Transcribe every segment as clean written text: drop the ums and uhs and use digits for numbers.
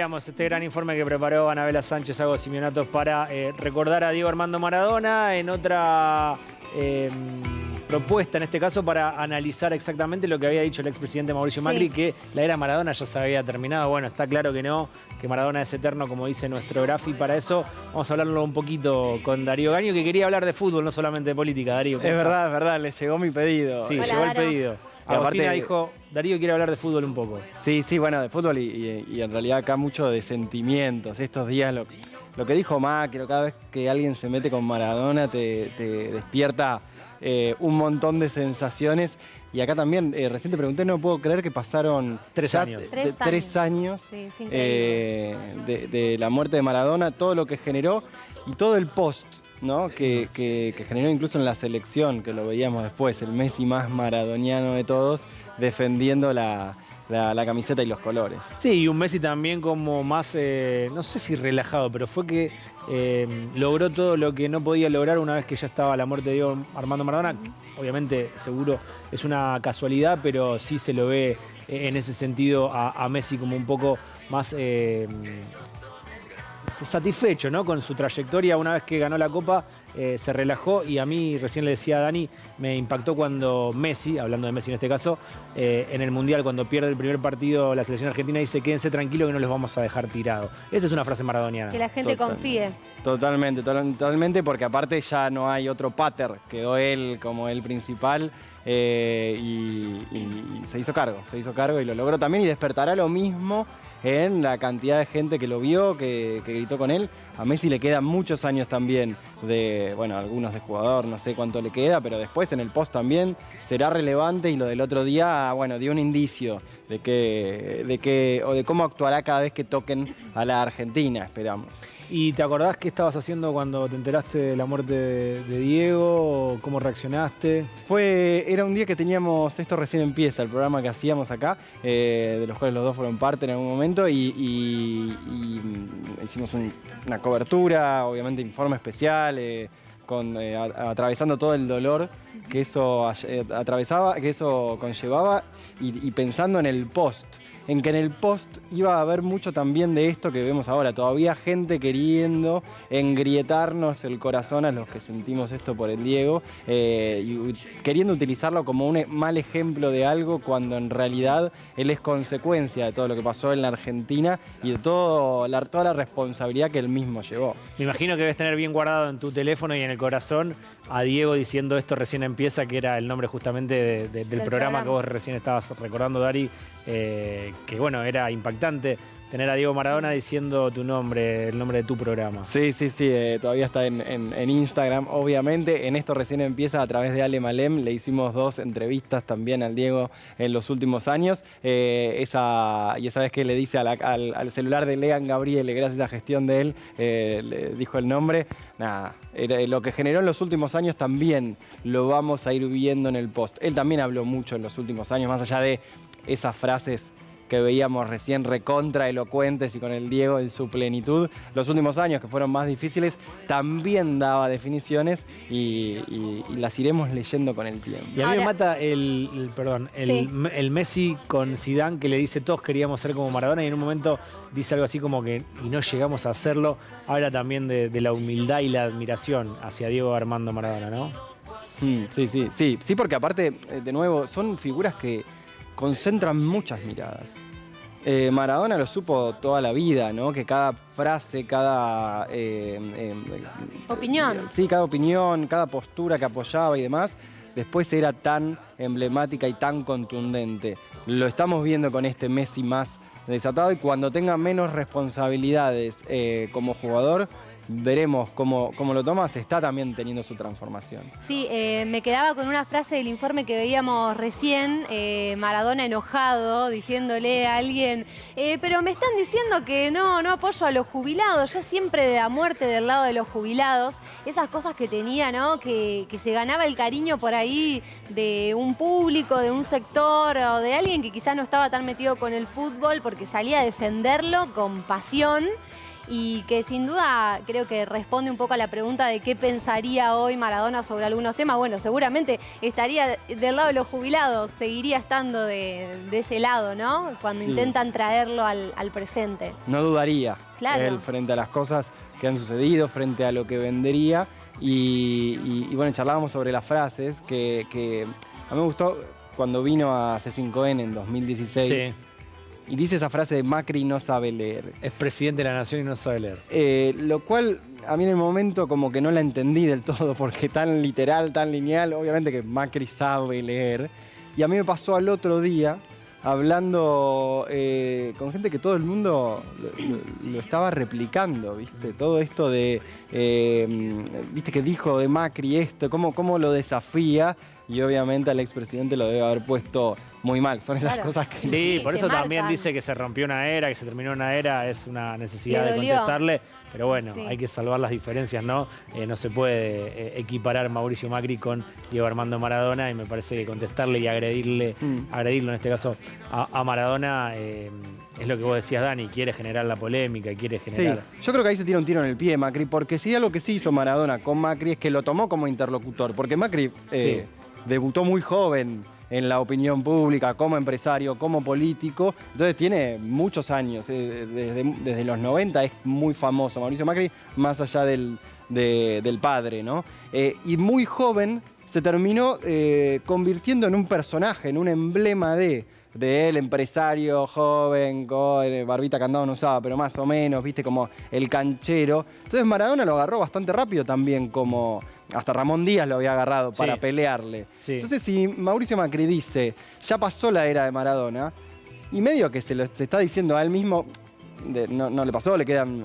traíamos este gran informe que preparó Anabela Sánchez Agos Simeonatos para recordar a Diego Armando Maradona en otra propuesta, en este caso, para analizar exactamente lo que había dicho el expresidente Mauricio Macri, que la era Maradona ya se había terminado. Bueno, está claro que no, que Maradona es eterno, como dice nuestro Grafi. Para eso vamos a hablarlo un poquito con Darío Gaño, que quería hablar de fútbol, no solamente de política. Darío, es verdad, le llegó mi pedido. Sí, llegó el pedido. Agostina dijo, Darío quiere hablar de fútbol un poco. Sí, bueno, de fútbol y en realidad acá mucho de sentimientos. Estos días lo que dijo Macri, cada vez que alguien se mete con Maradona te despierta un montón de sensaciones. Y acá también, recién te pregunté, no puedo creer que pasaron 3 años. 3 años sí, de la muerte de Maradona, todo lo que generó y todo el post, ¿no? que generó incluso en la selección, que lo veíamos después, el Messi más maradoniano de todos, defendiendo la camiseta y los colores. Sí, y un Messi también como más, no sé si relajado, pero fue que logró todo lo que no podía lograr una vez que ya estaba la muerte de Diego Armando Maradona. Obviamente, seguro es una casualidad, pero sí se lo ve en ese sentido a Messi como un poco más satisfecho, ¿no? Con su trayectoria. Una vez que ganó la Copa, se relajó, y a mí, recién le decía a Dani, me impactó cuando Messi, hablando de Messi en este caso, en el Mundial, cuando pierde el primer partido la selección argentina, dice: quédense tranquilos que no los vamos a dejar tirados. Esa es una frase maradoniana. Que la gente confíe. Totalmente, porque aparte ya no hay otro pater, quedó él como el principal, y se hizo cargo y lo logró también, y despertará lo mismo en la cantidad de gente que lo vio, que gritó con él. A Messi le quedan muchos años también algunos de jugador, no sé cuánto le queda, pero después en el post también será relevante, y lo del otro día, dio un indicio de cómo actuará cada vez que toquen a la Argentina, esperamos. ¿Y te acordás qué estabas haciendo cuando te enteraste de la muerte de Diego? ¿Cómo reaccionaste? Era un día que teníamos, esto recién empieza, el programa que hacíamos acá, de los cuales los dos fueron parte en algún momento, y hicimos una cobertura, obviamente informe especial, atravesando todo el dolor que eso conllevaba, y pensando en el post. En que en el post iba a haber mucho también de esto que vemos ahora. Todavía gente queriendo engrietarnos el corazón a los que sentimos esto por el Diego, y queriendo utilizarlo como un mal ejemplo de algo, cuando en realidad él es consecuencia de todo lo que pasó en la Argentina y de toda la responsabilidad que él mismo llevó. Me imagino que debes tener bien guardado en tu teléfono y en el corazón a Diego diciendo: esto recién empieza, que era el nombre justamente del programa que vos recién estabas recordando, Dari, que bueno, era impactante tener a Diego Maradona diciendo tu nombre, el nombre de tu programa. Sí, todavía está en Instagram, obviamente. En esto recién empieza, a través de Ale Malem, le hicimos 2 entrevistas también al Diego en los últimos años. Y esa vez que le dice al celular de Lean Gabriele, gracias a la gestión de él, le dijo el nombre. Lo que generó en los últimos años también lo vamos a ir viendo en el post. Él también habló mucho en los últimos años, más allá de esas frases que veíamos recién recontra elocuentes y con el Diego en su plenitud. Los últimos años, que fueron más difíciles, también daba definiciones, y las iremos leyendo con el tiempo. Y a mí me mata el Messi con Zidane, que le dice: todos queríamos ser como Maradona, y en un momento dice algo así como que y no llegamos a hacerlo. Habla también de la humildad y la admiración hacia Diego Armando Maradona, ¿no? Sí, porque aparte, de nuevo, son figuras que concentran muchas miradas. Maradona lo supo toda la vida, ¿no? Que cada frase, cada opinión. Cada opinión, cada postura que apoyaba y demás, después era tan emblemática y tan contundente. Lo estamos viendo con este Messi más desatado, y cuando tenga menos responsabilidades como jugador, veremos cómo lo toma. Se está también teniendo su transformación. Sí, me quedaba con una frase del informe que veíamos recién, Maradona enojado, diciéndole a alguien: pero me están diciendo que no apoyo a los jubilados, yo siempre de la muerte del lado de los jubilados. Esas cosas que tenía, ¿no? Que se ganaba el cariño por ahí de un público, de un sector, o de alguien que quizás no estaba tan metido con el fútbol, porque salía a defenderlo con pasión. y que sin duda creo que responde un poco a la pregunta de qué pensaría hoy Maradona sobre algunos temas. Bueno, seguramente estaría del lado de los jubilados, seguiría estando de ese lado, ¿no? Cuando intentan traerlo al presente. No dudaría él frente a las cosas que han sucedido, frente a lo que vendría. Y bueno, charlábamos sobre las frases que a mí me gustó cuando vino a C5N en 2016. Sí. Y dice esa frase de Macri no sabe leer. Es presidente de la nación y no sabe leer. Lo cual a mí en el momento como que no la entendí del todo, porque tan literal, tan lineal, obviamente que Macri sabe leer. Y a mí me pasó al otro día, hablando con gente que todo el mundo lo estaba replicando, ¿viste? Todo esto de, ¿viste? Que dijo de Macri esto, cómo lo desafía, y obviamente al expresidente lo debe haber puesto muy mal. Son esas cosas que... Sí, por eso también dice que se rompió una era, que se terminó una era, es una necesidad de contestarle. Pero bueno, hay que salvar las diferencias, ¿no? No se puede equiparar Mauricio Macri con Diego Armando Maradona, y me parece que contestarle y agredirlo en este caso a Maradona es lo que vos decías, Dani, quiere generar la polémica, quiere generar... Sí, yo creo que ahí se tira un tiro en el pie Macri, porque si algo que sí hizo Maradona con Macri es que lo tomó como interlocutor, porque Macri debutó muy joven en la opinión pública, como empresario, como político. Entonces tiene muchos años, desde los 90 es muy famoso Mauricio Macri, más allá del padre, ¿no? Y muy joven se terminó convirtiendo en un personaje, en un emblema de él, empresario, joven, con barbita candado no usaba, pero más o menos, viste, como el canchero. Entonces Maradona lo agarró bastante rápido también, como hasta Ramón Díaz lo había agarrado para pelearle. Sí. Entonces si Mauricio Macri dice, ya pasó la era de Maradona, y medio que se está diciendo a él mismo, no le pasó, le quedan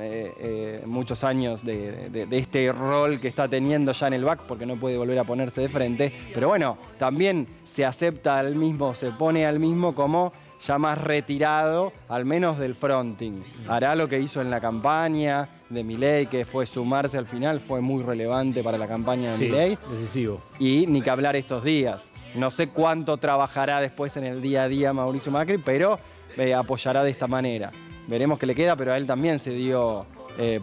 muchos años de este rol que está teniendo ya en el back, porque no puede volver a ponerse de frente, pero bueno, también se acepta al mismo, se pone al mismo como ya más retirado, al menos del fronting. Hará lo que hizo en la campaña de Milei, que fue sumarse al final, fue muy relevante para la campaña de Milei. Decisivo. Y ni que hablar estos días. No sé cuánto trabajará después en el día a día Mauricio Macri, pero apoyará de esta manera. Veremos qué le queda, pero a él también se dio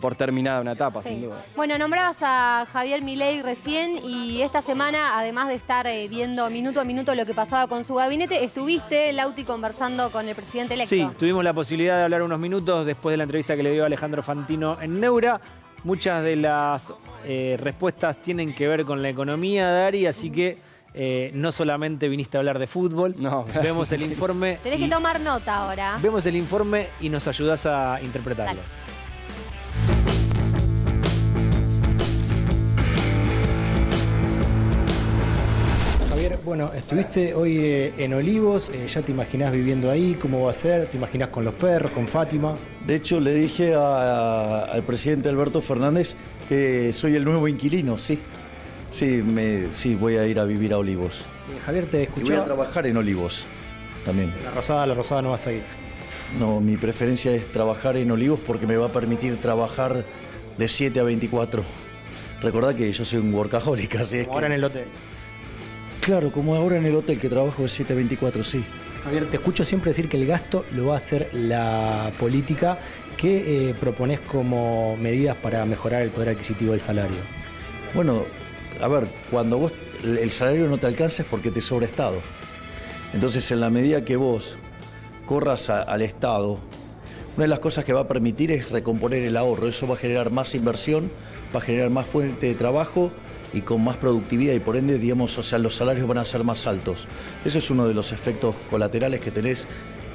por terminada una etapa, sin duda. Bueno, nombrabas a Javier Milei recién, y esta semana, además de estar viendo minuto a minuto lo que pasaba con su gabinete, estuviste, Lauti, conversando con el presidente electo. Sí, tuvimos la posibilidad de hablar unos minutos después de la entrevista que le dio Alejandro Fantino en Neura. Muchas de las respuestas tienen que ver con la economía, Dari, así que no solamente viniste a hablar de fútbol. No. Vemos el informe. Tenés que tomar nota ahora. Vemos el informe y nos ayudás a interpretarlo. Dale. Javier, bueno, estuviste hoy en Olivos, ¿ya te imaginás viviendo ahí? ¿Cómo va a ser? ¿Te imaginás con los perros, con Fátima? De hecho, le dije al presidente Alberto Fernández que soy el nuevo inquilino, sí. Sí, voy a ir a vivir a Olivos. Javier, te escuchaba. Y voy a trabajar en Olivos también. La Rosada no vas a ir. No, mi preferencia es trabajar en Olivos porque me va a permitir trabajar de 7 a 24. Recordá que yo soy un workaholic, así es. Como ahora en el hotel. Claro, como ahora en el hotel, que trabajo de 7 a 24, sí. Javier, te escucho siempre decir que el gasto lo va a hacer la política. ¿Qué proponés como medidas para mejorar el poder adquisitivo del salario? Bueno, a ver, cuando vos el salario no te alcanza es porque te sobra Estado. Entonces, en la medida que vos corras al Estado, una de las cosas que va a permitir es recomponer el ahorro. Eso va a generar más inversión, va a generar más fuente de trabajo y con más productividad, y por ende, digamos, o sea, los salarios van a ser más altos. Eso es uno de los efectos colaterales que tenés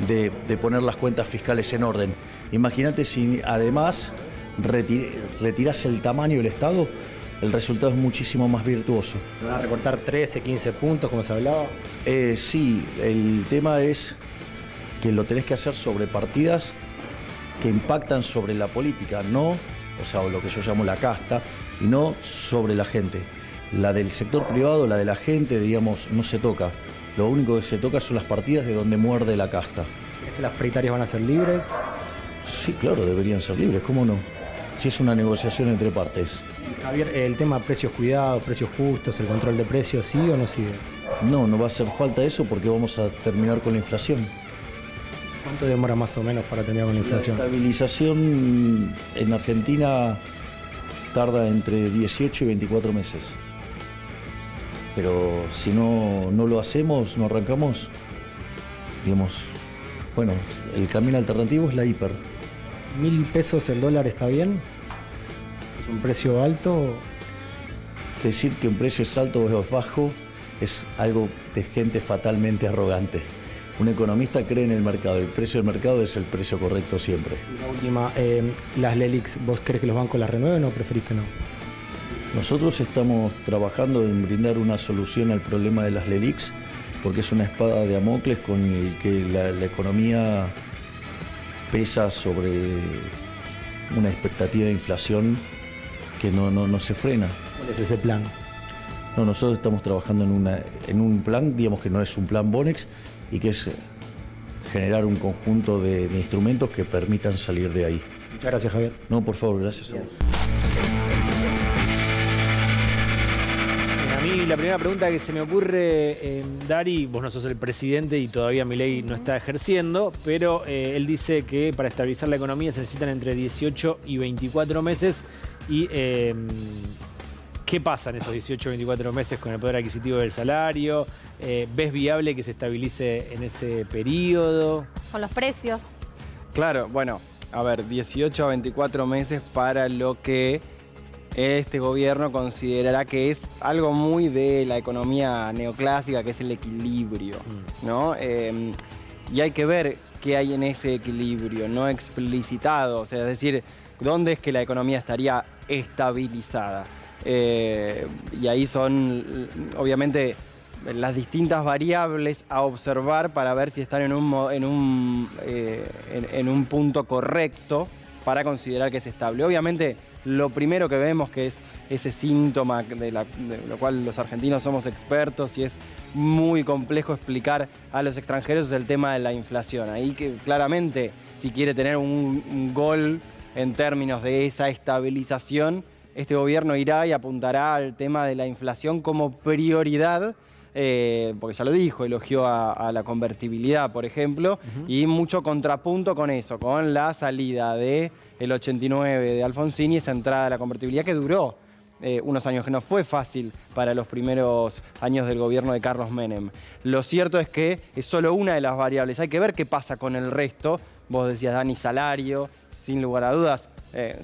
de poner las cuentas fiscales en orden. Imagínate si además retirás el tamaño del Estado, el resultado es muchísimo más virtuoso. ¿Van a recortar 13, 15 puntos, como se hablaba? Sí, el tema es que lo tenés que hacer sobre partidas que impactan sobre la política, no, o sea, lo que yo llamo la casta, y no sobre la gente. La del sector privado, la de la gente, digamos, no se toca. Lo único que se toca son las partidas de donde muerde la casta. ¿Crees que las paritarias van a ser libres? Sí, claro, deberían ser libres, ¿cómo no? Si es una negociación entre partes. Javier, el tema precios cuidados, precios justos, el control de precios, ¿sigue o no sigue? No va a hacer falta eso porque vamos a terminar con la inflación. ¿Cuánto demora más o menos para terminar con la La inflación? estabilización en Argentina tarda entre 18 y 24 meses. Pero si no lo hacemos, no arrancamos, digamos, bueno, el camino alternativo es la hiper. 1.000 pesos el dólar está bien. ¿Es un precio alto? Decir que un precio es alto o es bajo es algo de gente fatalmente arrogante. Un economista cree en el mercado. El precio del mercado es el precio correcto siempre. Y la última, las LELIQs, ¿vos crees que los bancos las renueven o preferís que no? Nosotros estamos trabajando en brindar una solución al problema de las LELIQs, porque es una espada de Damocles con el que la economía pesa sobre una expectativa de inflación que no se frena. ¿Cuál es ese plan? No, nosotros estamos trabajando en un plan, digamos que no es un plan Bonex, y que es generar un conjunto de instrumentos que permitan salir de ahí. Muchas gracias, Javier. No, por favor, gracias a vos. A mí la primera pregunta que se me ocurre, Dari, vos no sos el presidente y todavía Milei no está ejerciendo, pero él dice que para estabilizar la economía se necesitan entre 18 y 24 meses. Y ¿qué pasa en esos 18 o 24 meses con el poder adquisitivo del salario? ¿Ves viable que se estabilice en ese periodo? Con los precios. Claro, bueno, a ver, 18 a 24 meses para lo que este gobierno considerará que es algo muy de la economía neoclásica, que es el equilibrio, ¿no? Y hay que ver qué hay en ese equilibrio, no explicitado, o sea, es decir, dónde es que la economía estaría estabilizada. Y ahí son, obviamente, las distintas variables a observar para ver si están en un punto correcto para considerar que es estable. Obviamente, lo primero que vemos que es ese síntoma de lo cual los argentinos somos expertos y es muy complejo explicar a los extranjeros es el tema de la inflación. Ahí que claramente, si quiere tener un gol en términos de esa estabilización, este gobierno irá y apuntará al tema de la inflación como prioridad, porque ya lo dijo, elogió a la convertibilidad, por ejemplo, y mucho contrapunto con eso, con la salida del 89 de Alfonsín y esa entrada a la convertibilidad que duró unos años, que no fue fácil para los primeros años del gobierno de Carlos Menem. Lo cierto es que es solo una de las variables, hay que ver qué pasa con el resto. Vos decías, Dani, salario, sin lugar a dudas,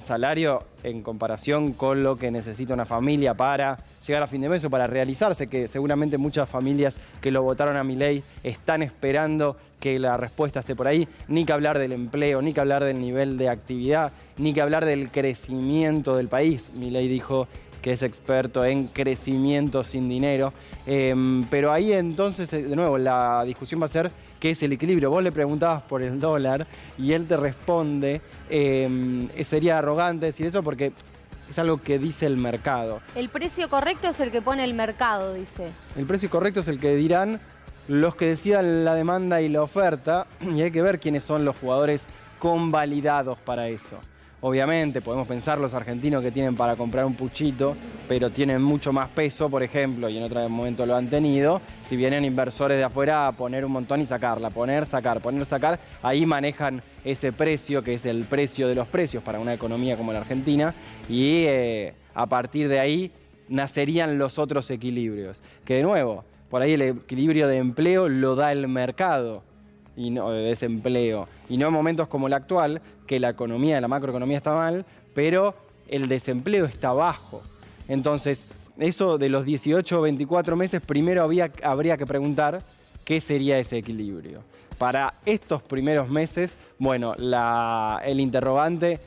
salario en comparación con lo que necesita una familia para llegar a fin de mes o para realizarse, que seguramente muchas familias que lo votaron a Milei están esperando que la respuesta esté por ahí. Ni que hablar del empleo, ni que hablar del nivel de actividad, ni que hablar del crecimiento del país. Milei dijo que es experto en crecimiento sin dinero. Pero ahí entonces, de nuevo, la discusión va a ser qué es el equilibrio. Vos le preguntabas por el dólar y él te responde, sería arrogante decir eso porque es algo que dice el mercado. El precio correcto es el que pone el mercado, dice. El precio correcto es el que dirán los que decidan la demanda y la oferta, y hay que ver quiénes son los jugadores convalidados para eso. Obviamente podemos pensar los argentinos que tienen para comprar un puchito, pero tienen mucho más peso, por ejemplo, y en otro momento lo han tenido. Si vienen inversores de afuera a poner un montón y sacarla, poner, sacar, ahí manejan ese precio, que es el precio de los precios para una economía como la Argentina, y a partir de ahí nacerían los otros equilibrios. Que de nuevo, por ahí el equilibrio de empleo lo da el mercado, y no de desempleo, y no en momentos como el actual, que la economía, la macroeconomía está mal, pero el desempleo está bajo. Entonces, eso de los 18 o 24 meses, primero habría que preguntar qué sería ese equilibrio. Para estos primeros meses, bueno, el interrogante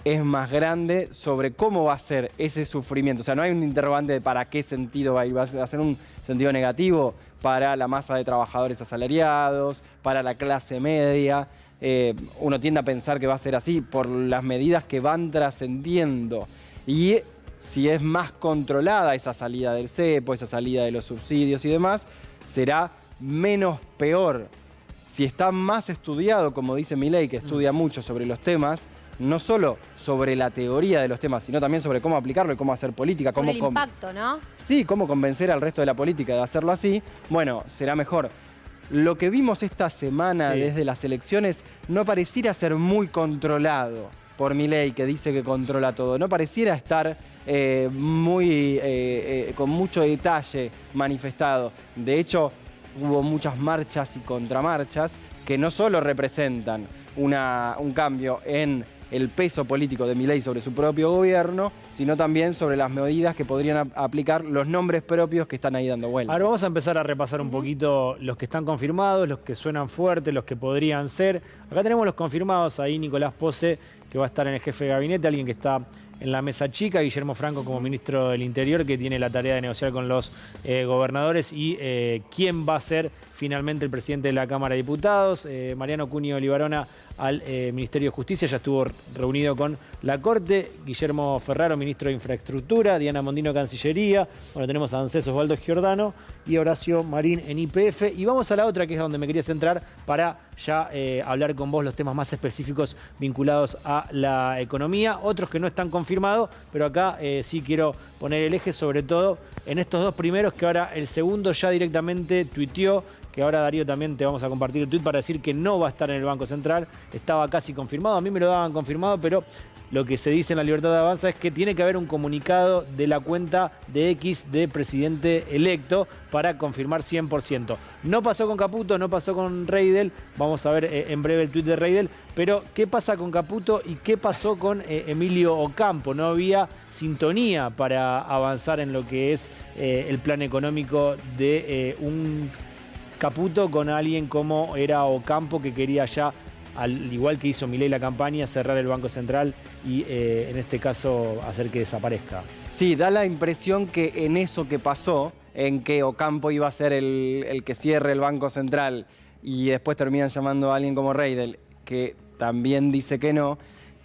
es más grande sobre cómo va a ser ese sufrimiento. O sea, no hay un interrogante de para qué sentido va a ir. Va a ser un sentido negativo para la masa de trabajadores asalariados, para la clase media. Uno tiende a pensar que va a ser así por las medidas que van trascendiendo. Y si es más controlada esa salida del cepo, esa salida de los subsidios y demás, será menos peor. Si está más estudiado, como dice Milei, que estudia mucho sobre los temas, no solo sobre la teoría de los temas, sino también sobre cómo aplicarlo y cómo hacer política. Sobre el impacto, ¿no? Sí, cómo convencer al resto de la política de hacerlo así. Bueno, será mejor. lo que vimos esta semana Sí. desde las elecciones no pareciera ser muy controlado por Milei, que dice que controla todo. No pareciera estar con mucho detalle manifestado. De hecho, hubo muchas marchas y contramarchas que no solo representan un cambio en el peso político de Milei sobre su propio gobierno, sino también sobre las medidas que podrían aplicar los nombres propios que están ahí dando vueltas. Ahora vamos a empezar a repasar un poquito los que están confirmados, los que suenan fuertes, los que podrían ser. Acá tenemos los confirmados, ahí Nicolás Posse, que va a estar en el jefe de gabinete, alguien que está en la mesa chica, Guillermo Franco como ministro del Interior, que tiene la tarea de negociar con los gobernadores y quién va a ser finalmente el presidente de la Cámara de Diputados. Mariano Cunio Libarona al Ministerio de Justicia, ya estuvo reunido con la Corte. Guillermo Ferraro, ministro de Infraestructura. Diana Mondino, Cancillería. Bueno, tenemos a Ansés Osvaldo Giordano y Horacio Marín en YPF. Y vamos a la otra, que es donde me quería centrar para ya hablar con vos los temas más específicos vinculados a la economía. Otros que no están confirmados, pero acá sí quiero poner el eje sobre todo en estos dos primeros, que ahora el segundo ya directamente tuiteó, que ahora Darío también te vamos a compartir el tuit para decir que no va a estar en el Banco Central. Estaba casi confirmado, a mí me lo daban confirmado, pero lo que se dice en La Libertad Avanza es que tiene que haber un comunicado de la cuenta de X de presidente electo para confirmar 100%. No pasó con Caputo, no pasó con Reidel, vamos a ver en breve el tuit de Reidel, pero ¿qué pasa con Caputo y qué pasó con Emilio Ocampo? No había sintonía para avanzar en lo que es el plan económico de un Caputo con alguien como era Ocampo, que quería ya, al igual que hizo Milei la campaña, cerrar el Banco Central y en este caso hacer que desaparezca. Sí, da la impresión que en eso que pasó, en que Ocampo iba a ser el que cierre el Banco Central y después terminan llamando a alguien como Reidel, que también dice que no,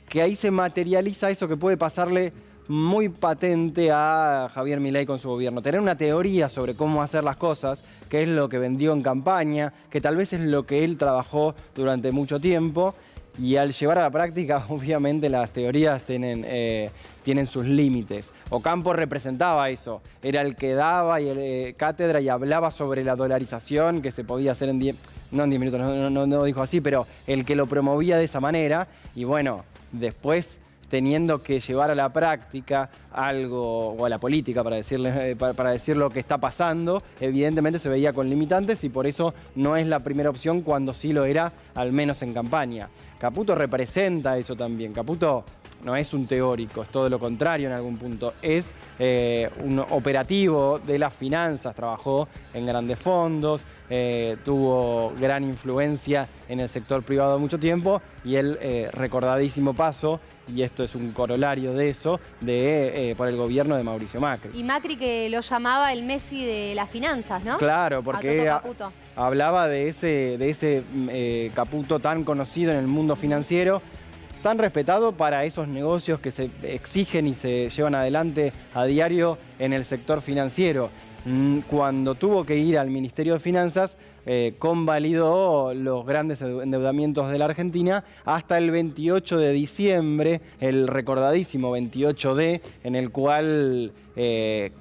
que ahí se materializa eso que puede pasarle muy patente a Javier Milei con su gobierno. Tener una teoría sobre cómo hacer las cosas, que es lo que vendió en campaña, que tal vez es lo que él trabajó durante mucho tiempo, y al llevar a la práctica, obviamente las teorías tienen sus límites. Ocampo representaba eso, era el que daba cátedra y hablaba sobre la dolarización, que se podía hacer en 10 minutos, no dijo así, pero el que lo promovía de esa manera, y bueno, después teniendo que llevar a la práctica algo, o a la política, para decir lo que está pasando, evidentemente se veía con limitantes y por eso no es la primera opción cuando sí lo era, al menos en campaña. Caputo representa eso también. Caputo no es un teórico, es todo lo contrario en algún punto. Es un operativo de las finanzas, trabajó en grandes fondos, tuvo gran influencia en el sector privado mucho tiempo y el recordadísimo paso, y esto es un corolario de eso, por el gobierno de Mauricio Macri. Y Macri, que lo llamaba el Messi de las finanzas, ¿no? Claro, porque A Toto Caputo. hablaba de ese Caputo tan conocido en el mundo financiero, tan respetado para esos negocios que se exigen y se llevan adelante a diario en el sector financiero. Cuando tuvo que ir al Ministerio de Finanzas, convalidó los grandes endeudamientos de la Argentina hasta el 28 de diciembre, el recordadísimo 28D, en el cual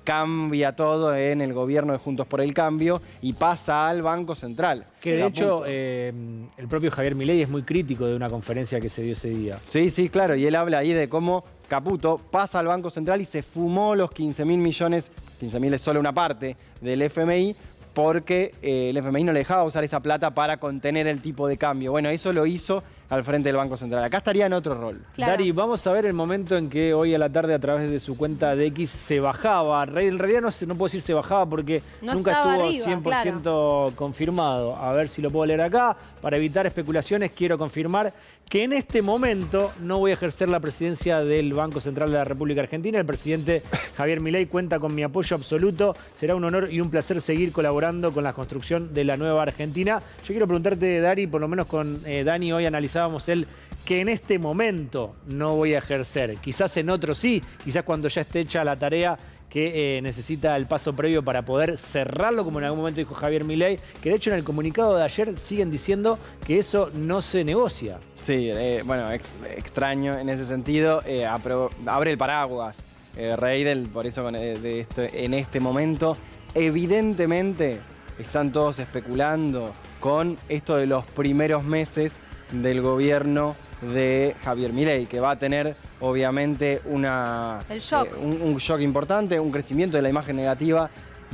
cambia todo en el gobierno de Juntos por el Cambio y pasa al Banco Central. Que de hecho el propio Javier Milei es muy crítico de una conferencia que se dio ese día. Sí, claro, y él habla ahí de cómo Caputo pasa al Banco Central y se fumó los 15.000 millones, 15.000 es solo una parte del FMI, porque el FMI no le dejaba usar esa plata para contener el tipo de cambio. Bueno, eso lo hizo al frente del Banco Central. Acá estaría en otro rol. Claro. Dari, vamos a ver el momento en que hoy a la tarde a través de su cuenta de X se bajaba. En realidad no puedo decir se bajaba porque No nunca estaba estuvo arriba, 100% confirmado. A ver si lo puedo leer acá. Para evitar especulaciones quiero confirmar que en este momento no voy a ejercer la presidencia del Banco Central de la República Argentina. El presidente Javier Milei cuenta con mi apoyo absoluto. Será un honor y un placer seguir colaborando con la construcción de la nueva Argentina. Yo quiero preguntarte, Dari, por lo menos con Dani hoy analizábamos que en este momento no voy a ejercer. Quizás en otro sí, quizás cuando ya esté hecha la tarea que necesita el paso previo para poder cerrarlo, como en algún momento dijo Javier Milei, que de hecho en el comunicado de ayer siguen diciendo que eso no se negocia. Sí, bueno, extraño en ese sentido. Abre el paraguas Reidel, por eso en este momento, evidentemente están todos especulando con esto de los primeros meses del gobierno de Javier Milei, que va a tener obviamente El shock. un shock importante, un crecimiento de la imagen negativa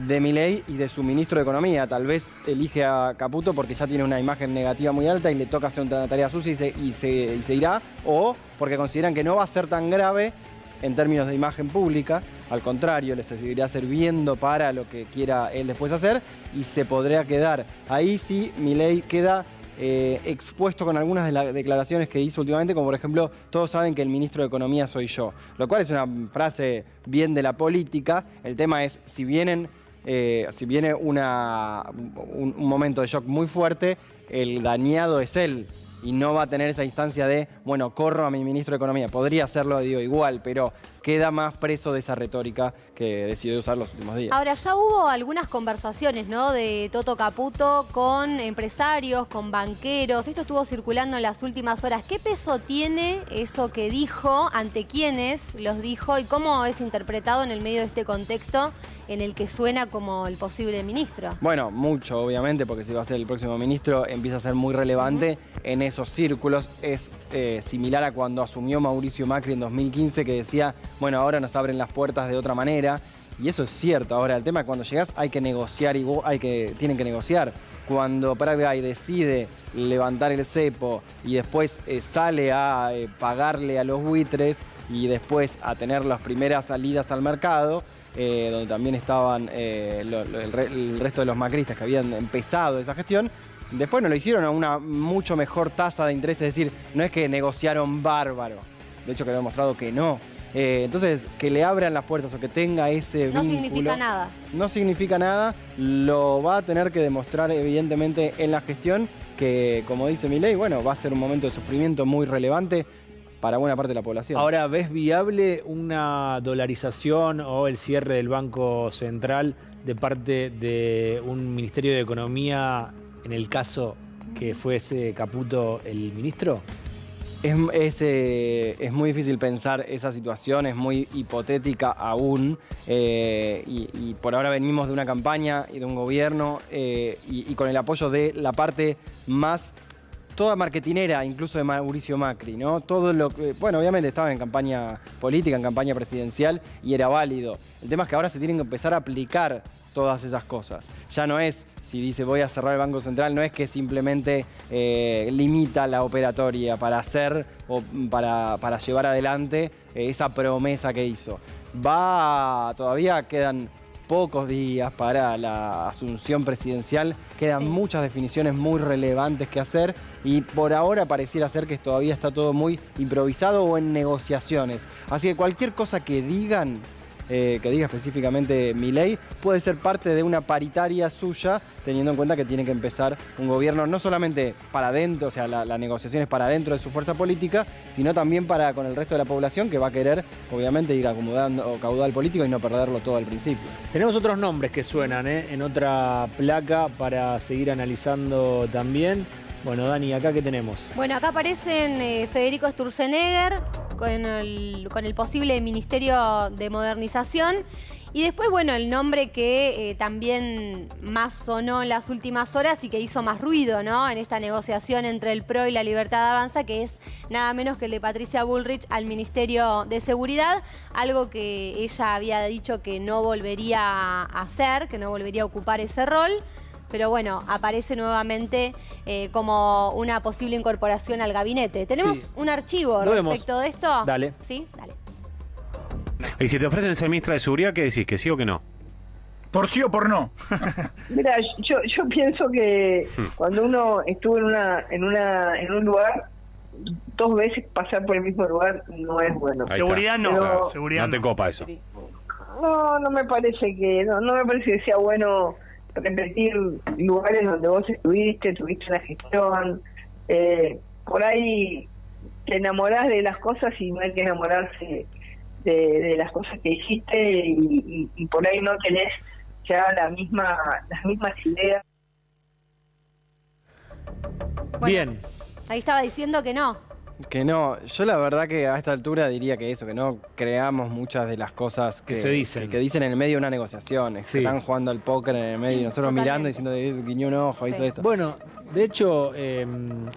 de Milei y de su ministro de Economía. Tal vez elige a Caputo porque ya tiene una imagen negativa muy alta y le toca hacer una tarea sucia y se irá, o porque consideran que no va a ser tan grave en términos de imagen pública, al contrario, le seguirá sirviendo para lo que quiera él después hacer y se podría quedar. Ahí sí, Milei queda expuesto con algunas de las declaraciones que hizo últimamente, como por ejemplo, todos saben que el ministro de Economía soy yo, lo cual es una frase bien de la política. El tema es, si viene un momento de shock muy fuerte, el dañado es él y no va a tener esa instancia de, bueno, corro a mi ministro de Economía. Podría hacerlo, digo, igual, pero queda más preso de esa retórica que decidió usar los últimos días. Ahora, ya hubo algunas conversaciones, ¿no?, de Toto Caputo con empresarios, con banqueros. Esto estuvo circulando en las últimas horas. ¿Qué peso tiene eso que dijo? ¿Ante quiénes los dijo? ¿Y cómo es interpretado en el medio de este contexto en el que suena como el posible ministro? Bueno, mucho, obviamente, porque si va a ser el próximo ministro, empieza a ser muy relevante en esos círculos. Es similar a cuando asumió Mauricio Macri en 2015, que decía, bueno, ahora nos abren las puertas de otra manera. Y eso es cierto. Ahora, el tema es que cuando llegás hay que negociar, tienen que negociar. Cuando Prat-Gay decide levantar el cepo y después sale a pagarle a los buitres y después a tener las primeras salidas al mercado, donde también estaban el resto de los macristas que habían empezado esa gestión, después no lo hicieron a una mucho mejor tasa de interés, es decir, no es que negociaron bárbaro, de hecho quedó demostrado que no. Entonces, que le abran las puertas o que tenga ese vínculo... No significa nada. No significa nada, lo va a tener que demostrar evidentemente en la gestión, que como dice Milei, bueno, va a ser un momento de sufrimiento muy relevante para buena parte de la población. Ahora, ¿ves viable una dolarización o el cierre del Banco Central de parte de un Ministerio de Economía en el caso que fuese Caputo el ministro? Es muy difícil pensar esa situación, es muy hipotética aún, y por ahora venimos de una campaña y de un gobierno y con el apoyo de la parte más... toda marketinera, incluso de Mauricio Macri, ¿no? Todo lo que, bueno, obviamente estaban en campaña política, en campaña presidencial y era válido. El tema es que ahora se tienen que empezar a aplicar todas esas cosas. Ya no es, si dice voy a cerrar el Banco Central, no es que simplemente limita la operatoria para hacer o para llevar adelante esa promesa que hizo. Todavía quedan pocos días para la asunción presidencial, quedan muchas definiciones muy relevantes que hacer y por ahora pareciera ser que todavía está todo muy improvisado o en negociaciones. Así que cualquier cosa que diga específicamente Milei, puede ser parte de una paritaria suya, teniendo en cuenta que tiene que empezar un gobierno no solamente para adentro, o sea, la negociación es para dentro de su fuerza política, sino también para con el resto de la población que va a querer, obviamente, ir acomodando caudal político y no perderlo todo al principio. Tenemos otros nombres que suenan en otra placa para seguir analizando también. Bueno, Dani, ¿acá qué tenemos? Bueno, acá aparecen Federico Sturzenegger con el posible Ministerio de Modernización. Y después, bueno, el nombre que también más sonó en las últimas horas y que hizo más ruido, ¿no?, en esta negociación entre el PRO y la Libertad Avanza, que es nada menos que el de Patricia Bullrich al Ministerio de Seguridad, algo que ella había dicho que no volvería a hacer, que no volvería a ocupar ese rol. Pero bueno, aparece nuevamente como una posible incorporación al gabinete. Tenemos un archivo respecto de esto. Dale. Sí, dale. Y si te ofrecen ser ministra de Seguridad, ¿qué decís? ¿Que sí o que no? ¿Por sí o por no? Mira, yo pienso que cuando uno estuvo en un lugar, 2 veces pasar por el mismo lugar no es bueno. Seguridad no. Pero, seguridad no te copa eso. No me parece que no me parece que sea bueno repetir lugares donde vos tuviste una gestión. Por ahí te enamorás de las cosas y no hay que enamorarse de las cosas que hiciste y por ahí no tenés ya las mismas ideas. Bueno, Bien. ahí estaba diciendo que no. Que no, yo la verdad que a esta altura diría que eso, que no creamos muchas de las cosas que se dicen. Que dicen en el medio de una negociación. Sí. Que están jugando al póker en el medio y nosotros mirando y diciendo, guiñó un ojo, hizo esto. Bueno, de hecho,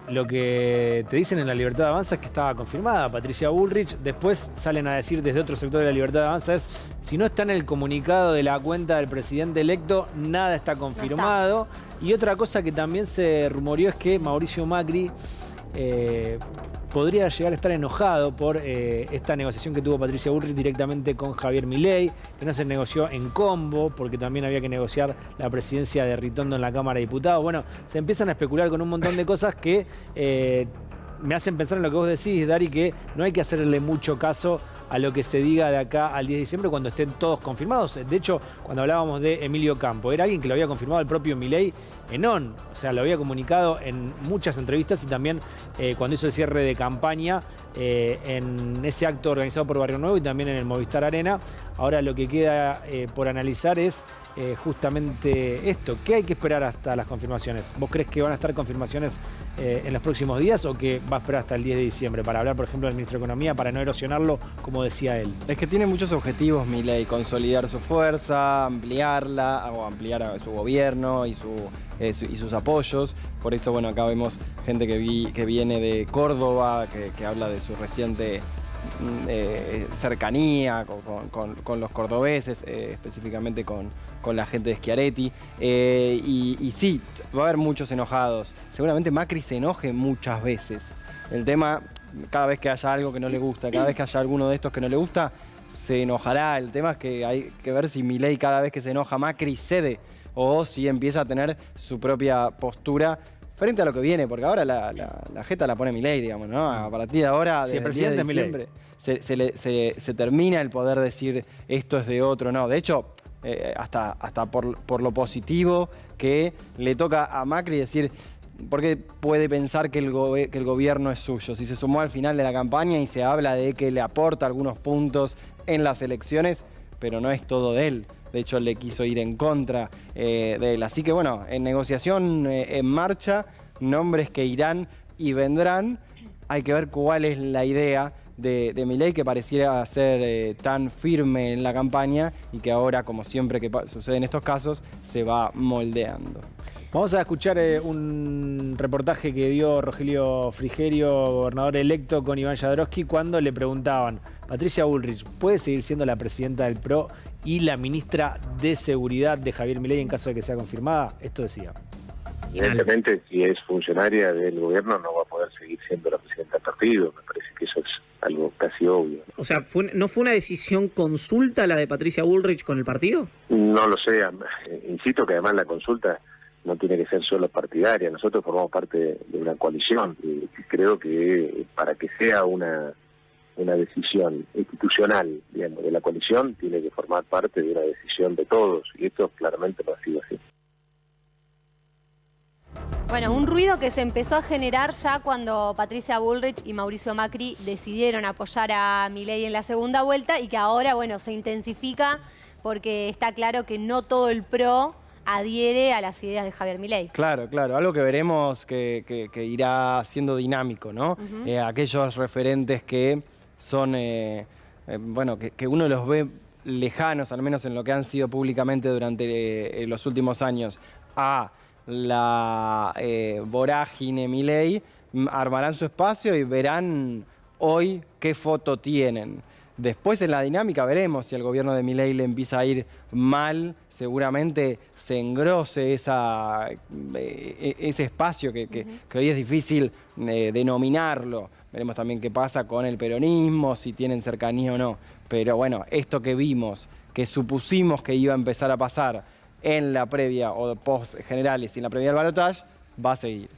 lo que te dicen en La Libertad Avanza es que estaba confirmada Patricia Bullrich. Después salen a decir desde otro sector de La Libertad Avanza es, si no está en el comunicado de la cuenta del presidente electo, nada está confirmado. Y otra cosa que también se rumoreó es que Mauricio Macri podría llegar a estar enojado por esta negociación que tuvo Patricia Bullrich directamente con Javier Milei, que no se negoció en combo, porque también había que negociar la presidencia de Ritondo en la Cámara de Diputados. Bueno, se empiezan a especular con un montón de cosas que me hacen pensar en lo que vos decís, Dari, que no hay que hacerle mucho caso a lo que se diga de acá al 10 de diciembre cuando estén todos confirmados. De hecho, cuando hablábamos de Emilio Campo, era alguien que lo había confirmado el propio Milei en ON, o sea, lo había comunicado en muchas entrevistas y también cuando hizo el cierre de campaña en ese acto organizado por Barrio Nuevo y también en el Movistar Arena. Ahora lo que queda por analizar es justamente esto. ¿Qué hay que esperar hasta las confirmaciones? ¿Vos crees que van a estar confirmaciones en los próximos días o que va a esperar hasta el 10 de diciembre para hablar, por ejemplo, del ministro de Economía, para no erosionarlo, como decía él? Es que tiene muchos objetivos Milei, consolidar su fuerza, ampliarla, o ampliar su gobierno y sus apoyos. Por eso, bueno, acá vemos gente que viene de Córdoba, que habla de su reciente cercanía con los cordobeses, específicamente con la gente de Schiaretti. Y sí, va a haber muchos enojados. Seguramente Macri se enoje muchas veces. El tema, cada vez que haya algo que no le gusta, cada vez que haya alguno de estos que no le gusta, se enojará. El tema es que hay que ver si Milei cada vez que se enoja Macri cede o si empieza a tener su propia postura frente a lo que viene, porque ahora la jeta la pone Milei, digamos, ¿no? A partir de ahora, Sí, desde el presidente el 10 de diciembre, se termina el poder decir esto es de otro, no. De hecho, hasta por lo positivo que le toca a Macri decir, porque puede pensar que el gobierno es suyo. Si se sumó al final de la campaña y se habla de que le aporta algunos puntos en las elecciones, pero no es todo de él. De hecho, le quiso ir en contra de él. Así que bueno, en negociación en marcha, nombres que irán y vendrán. Hay que ver cuál es la idea de Milei, que pareciera ser tan firme en la campaña y que ahora, como siempre que sucede en estos casos, se va moldeando. Vamos a escuchar un reportaje que dio Rogelio Frigerio, gobernador electo, con Iván Jodorowsky, cuando le preguntaban, Patricia Bullrich, ¿puede seguir siendo la presidenta del PRO y la ministra de Seguridad de Javier Milei en caso de que sea confirmada? Esto decía. Evidentemente, si es funcionaria del gobierno, no va a poder seguir siendo la presidenta del partido. Me parece que eso es algo casi obvio. O sea, ¿no fue una decisión consulta la de Patricia Bullrich con el partido? No lo sé. Insisto que además la consulta no tiene que ser solo partidaria. Nosotros formamos parte de una coalición y creo que para que sea una decisión institucional, digamos, de la coalición, tiene que formar parte de una decisión de todos, y esto claramente no ha sido así. Bueno, un ruido que se empezó a generar ya cuando Patricia Bullrich y Mauricio Macri decidieron apoyar a Milei en la segunda vuelta y que ahora, bueno, se intensifica porque está claro que no todo el PRO adhiere a las ideas de Javier Milei. Claro, algo que veremos que irá siendo dinámico, ¿no? Aquellos referentes que son, bueno, que uno los ve lejanos, al menos en lo que han sido públicamente durante los últimos años, a la vorágine Milei, armarán su espacio y verán hoy qué foto tienen. Después en la dinámica veremos si el gobierno de Milei le empieza a ir mal, seguramente se engrose ese espacio que hoy es difícil denominarlo. Veremos también qué pasa con el peronismo, si tienen cercanía o no. Pero bueno, esto que vimos, que supusimos que iba a empezar a pasar en la previa o post generales y en la previa del balotaje, va a seguir.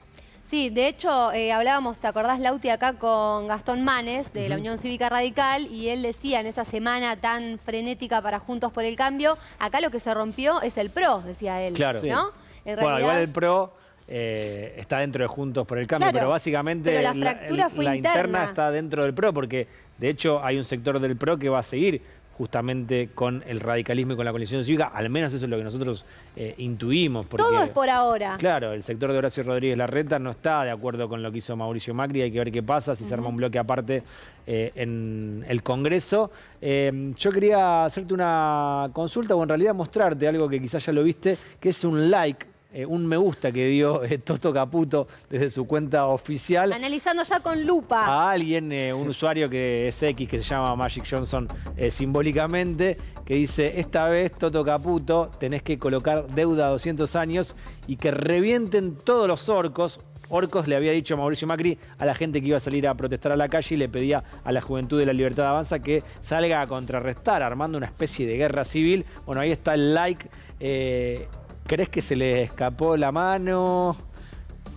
Sí, de hecho, hablábamos, ¿te acordás, Lauti, acá con Gastón Manes, de la Unión Cívica Radical, y él decía en esa semana tan frenética para Juntos por el Cambio, acá lo que se rompió es el PRO, decía él. Claro. ¿No? En realidad, bueno, igual el PRO está dentro de Juntos por el Cambio, claro, pero básicamente pero la fractura fue la interna interna está dentro del PRO, porque de hecho hay un sector del PRO que va a seguir justamente con el radicalismo y con la coalición cívica. Al menos eso es lo que nosotros intuimos. Porque, todo es por ahora. claro, el sector de Horacio Rodríguez Larreta no está de acuerdo con lo que hizo Mauricio Macri. Hay que ver qué pasa, si se arma un bloque aparte en el Congreso. Yo quería hacerte una consulta o en realidad mostrarte algo que quizás ya lo viste, que es un like, un me gusta que dio Toto Caputo desde su cuenta oficial. Analizando ya con lupa. A alguien, un usuario que es X, que se llama Magic Johnson simbólicamente, que dice: esta vez, Toto Caputo, tenés que colocar deuda a 200 años y que revienten todos los orcos. Orcos le había dicho Mauricio Macri a la gente que iba a salir a protestar a la calle y le pedía a la Juventud de la Libertad Avanza que salga a contrarrestar, armando una especie de guerra civil. Bueno, ahí está el like. ¿Crees que se le escapó la mano?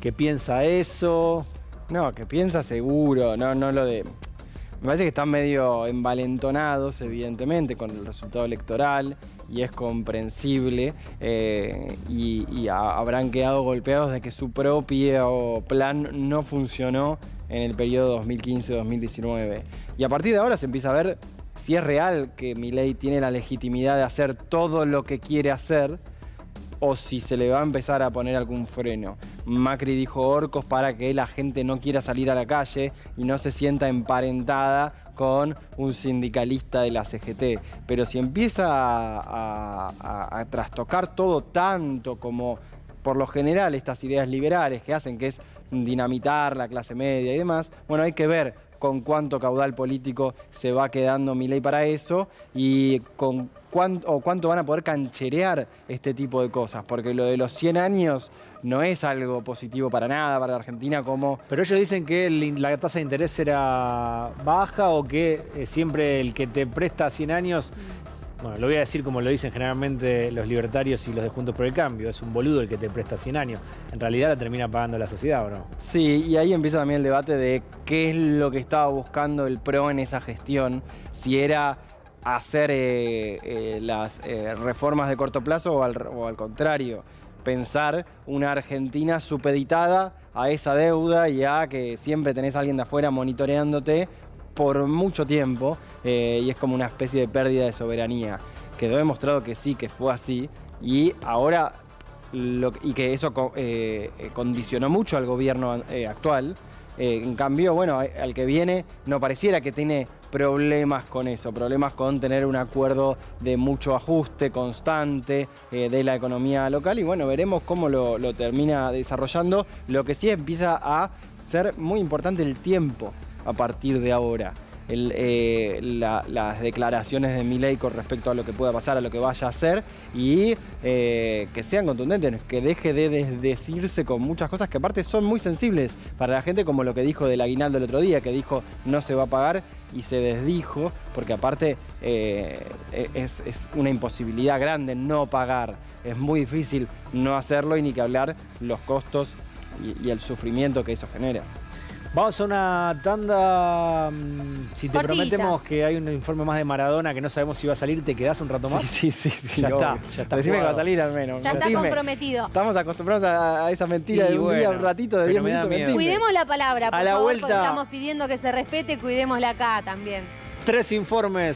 ¿Qué piensa eso? No, que piensa seguro, no lo de... Me parece que están medio envalentonados, evidentemente, con el resultado electoral, y es comprensible, y habrán quedado golpeados de que su propio plan no funcionó en el periodo 2015-2019. Y a partir de ahora se empieza a ver si es real que Milei tiene la legitimidad de hacer todo lo que quiere hacer, o si se le va a empezar a poner algún freno. Macri dijo orcos para que la gente no quiera salir a la calle y no se sienta emparentada con un sindicalista de la CGT. Pero si empieza a trastocar todo tanto como por lo general estas ideas liberales que hacen, que es dinamitar la clase media y demás, bueno, hay que ver con cuánto caudal político se va quedando Milei para eso y con cuánto van a poder cancherear este tipo de cosas, porque lo de los 100 años no es algo positivo para nada, para la Argentina como... Pero ellos dicen que la tasa de interés era baja o que siempre el que te presta 100 años... Bueno, lo voy a decir como lo dicen generalmente los libertarios y los de Juntos por el Cambio. Es un boludo el que te presta 100 años. En realidad la termina pagando la sociedad, ¿o no? Sí, y ahí empieza también el debate de qué es lo que estaba buscando el PRO en esa gestión. Si era hacer las reformas de corto plazo o al contrario, pensar una Argentina supeditada a esa deuda y a que siempre tenés a alguien de afuera monitoreándote por mucho tiempo, y es como una especie de pérdida de soberanía. Quedó demostrado que sí, que fue así, y ahora y que eso condicionó mucho al gobierno actual. En cambio, bueno, al que viene no pareciera que tiene problemas con eso, problemas con tener un acuerdo de mucho ajuste constante de la economía local, y bueno, veremos cómo lo termina desarrollando. Lo que sí empieza a ser muy importante el tiempo a partir de ahora. Las declaraciones de Milei con respecto a lo que pueda pasar, a lo que vaya a hacer, y que sean contundentes, que deje de desdecirse con muchas cosas que aparte son muy sensibles para la gente, como lo que dijo del aguinaldo el otro día, que dijo no se va a pagar y se desdijo, porque aparte es una imposibilidad grande no pagar, es muy difícil no hacerlo, y ni que hablar los costos y el sufrimiento que eso genera. Vamos a una tanda. Si te Cortita. prometemos que hay un informe más de Maradona que no sabemos si va a salir, ¿te quedás un rato más? Sí. Ya obvio. está. Decime que jugado. va a salir al menos. Ya está Decime. comprometido. Estamos acostumbrados a esa mentira Y de un bueno, día, un ratito, de pero 10 me da minutos. miedo. Mentime. Cuidemos la palabra, por A la favor, vuelta. porque estamos pidiendo que se respete, cuidémosla acá también. 3 informes.